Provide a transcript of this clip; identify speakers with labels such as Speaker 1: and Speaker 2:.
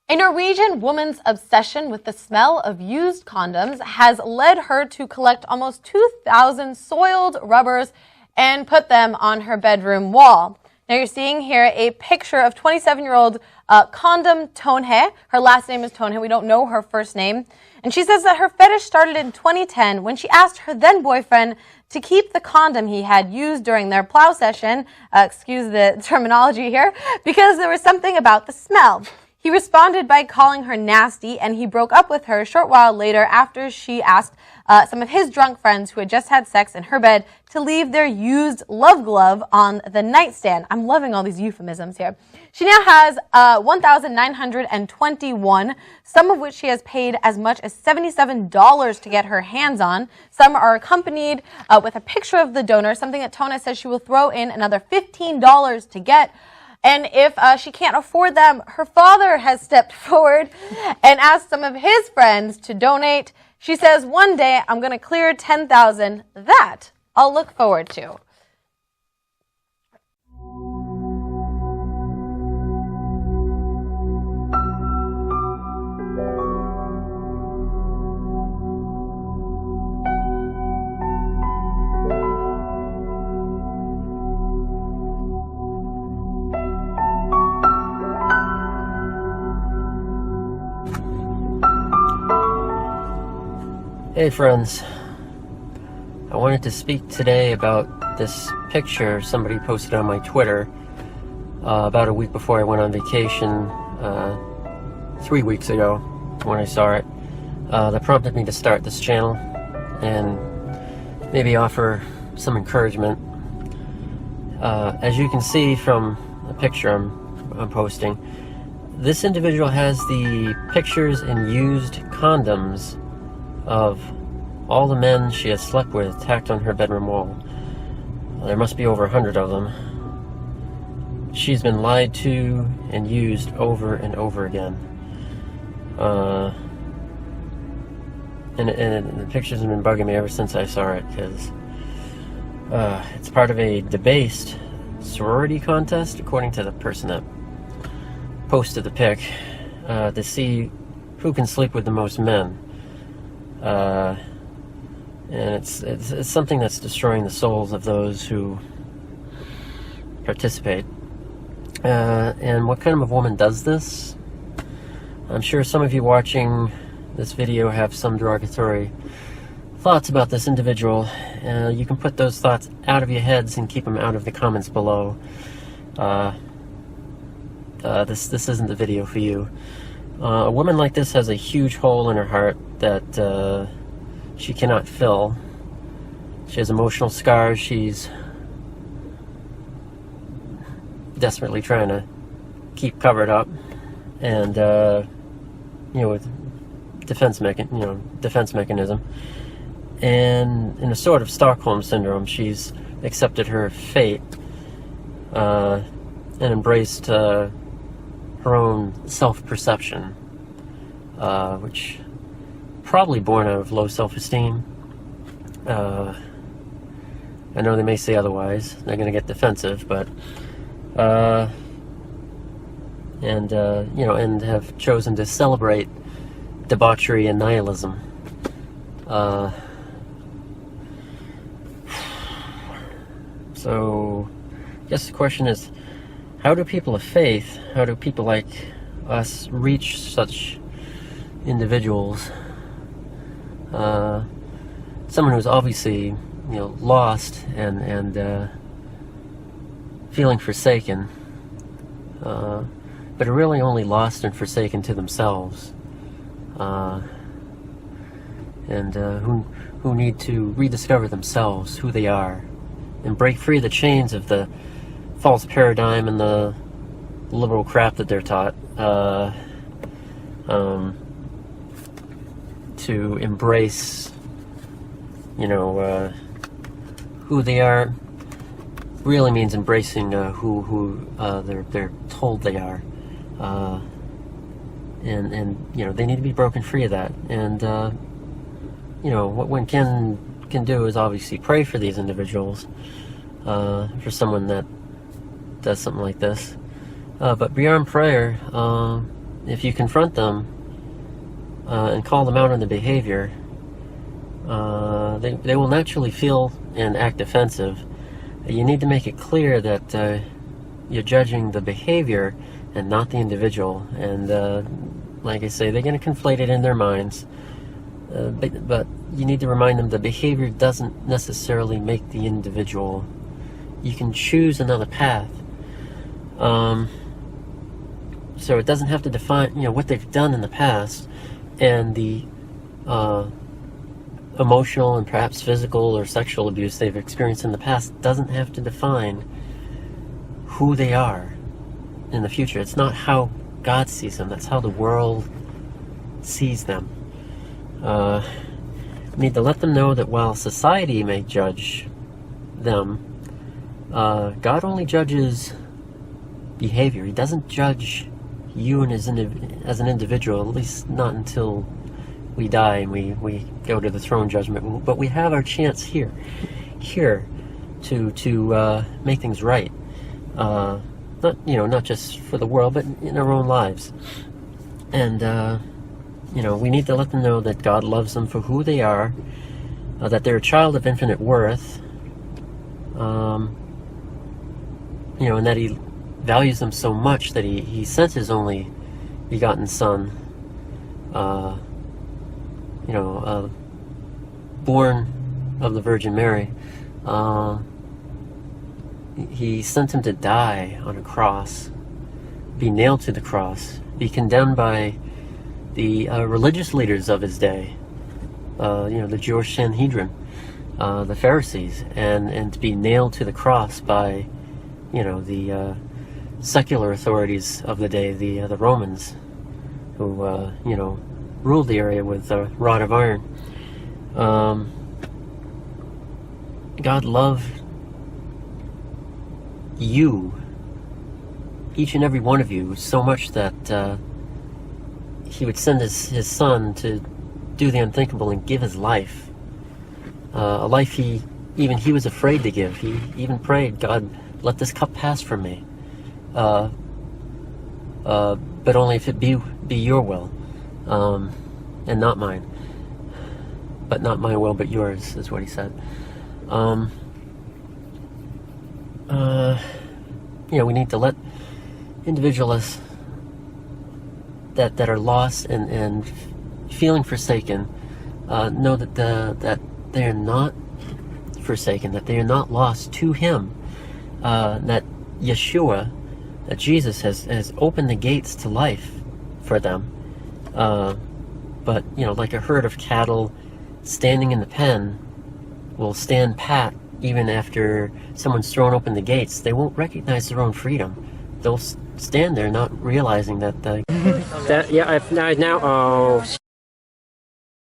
Speaker 1: A Norwegian woman's obsession with the smell of used condoms has led her to collect almost 2,000 soiled rubbers and put them on her bedroom wall. Now you're seeing here a picture of 27-year-old Condom Tonhe. Her last name is Tonhe. We don't know her first name. And she says that her fetish started in 2010 when she asked her then boyfriend to keep the condom he had used during their plow session, excuse the terminology here, because there was something about the smell. He responded by calling her nasty, and he broke up with her a short while later after she asked some of his drunk friends who had just had sex in her bed to leave their used love glove on the nightstand. I'm loving all these euphemisms here. She now has 1,921, some of which she has paid as much as $77 to get her hands on. Some are accompanied with a picture of the donor, something that Tona says she will throw in another $15 to get. And if she can't afford them, her father has stepped forward and asked some of his friends to donate. She says, one day I'm going to clear 10,000. That I'll look forward to.
Speaker 2: Hey friends, I wanted to speak today about this picture somebody posted on my Twitter about a week before I went on vacation 3 weeks ago when I saw it. That prompted me to start this channel and maybe offer some encouragement. As you can see from the picture I'm posting, this individual has the pictures and used condoms of all the men she has slept with tacked on her bedroom wall. There must be over 100 of them. She's been lied to and used over and over again. And the pictures have been bugging me ever since I saw it, because it's part of a debased sorority contest, according to the person that posted the pic, to see who can sleep with the most men. And it's something that's destroying the souls of those who participate. And what kind of a woman does this? I'm sure some of you watching this video have some derogatory thoughts about this individual. You can put those thoughts out of your heads and keep them out of the comments below. This isn't the video for you. A woman like this has a huge hole in her heart that she cannot fill. She has emotional scars she's desperately trying to keep covered up, and with defense mechanism, and in a sort of Stockholm syndrome, she's accepted her fate and embraced her own self-perception, which probably born out of low self-esteem. I know they may say otherwise. They're going to get defensive, but and have chosen to celebrate debauchery and nihilism. So I guess the question is, how do people of faith, how do people like us reach such individuals? Someone who's obviously, lost and feeling forsaken, but are really only lost and forsaken to themselves, and who need to rediscover themselves, who they are, and break free of the chains of the false paradigm and the liberal crap that they're taught, to embrace, who they are. Really means embracing who they're told they are, and they need to be broken free of that. And what one can do is obviously pray for these individuals, for someone that does something like this. But beyond prayer, if you confront them and call them out on the behavior, they will naturally feel and act defensive. You need to make it clear that you're judging the behavior and not the individual. And like I say, they're going to conflate it in their minds. But you need to remind them the behavior doesn't necessarily make the individual. You can choose another path. So it doesn't have to define, what they've done in the past, and the emotional and perhaps physical or sexual abuse they've experienced in the past doesn't have to define who they are in the future. It's not how God sees them. That's how the world sees them. We need to let them know that while society may judge them, God only judges behavior. He doesn't judge you and as an individual, at least not until we die and we go to the throne judgment. But we have our chance here to make things right. Not just for the world, but in our own lives. And we need to let them know that God loves them for who they are, that they're a child of infinite worth, and that He values them so much that He sent His only begotten Son, born of the Virgin Mary. He sent Him to die on a cross, be nailed to the cross, be condemned by the religious leaders of His day, the Jewish Sanhedrin, the Pharisees, and to be nailed to the cross by, the secular authorities of the day, the Romans, who, ruled the area with a rod of iron. God loved you, each and every one of you, so much that He would send his Son to do the unthinkable and give His life, a life He was afraid to give. He even prayed, God, let this cup pass from me, but only if it be Your will, and not mine. But not my will, but Yours, is what He said. We need to let individuals that are lost and feeling forsaken know that they are not forsaken, that they are not lost to Him, that Yeshua, that Jesus has opened the gates to life for them. But like a herd of cattle standing in the pen will stand pat even after someone's thrown open the gates. They won't recognize their own freedom. They'll stand there not realizing that I've now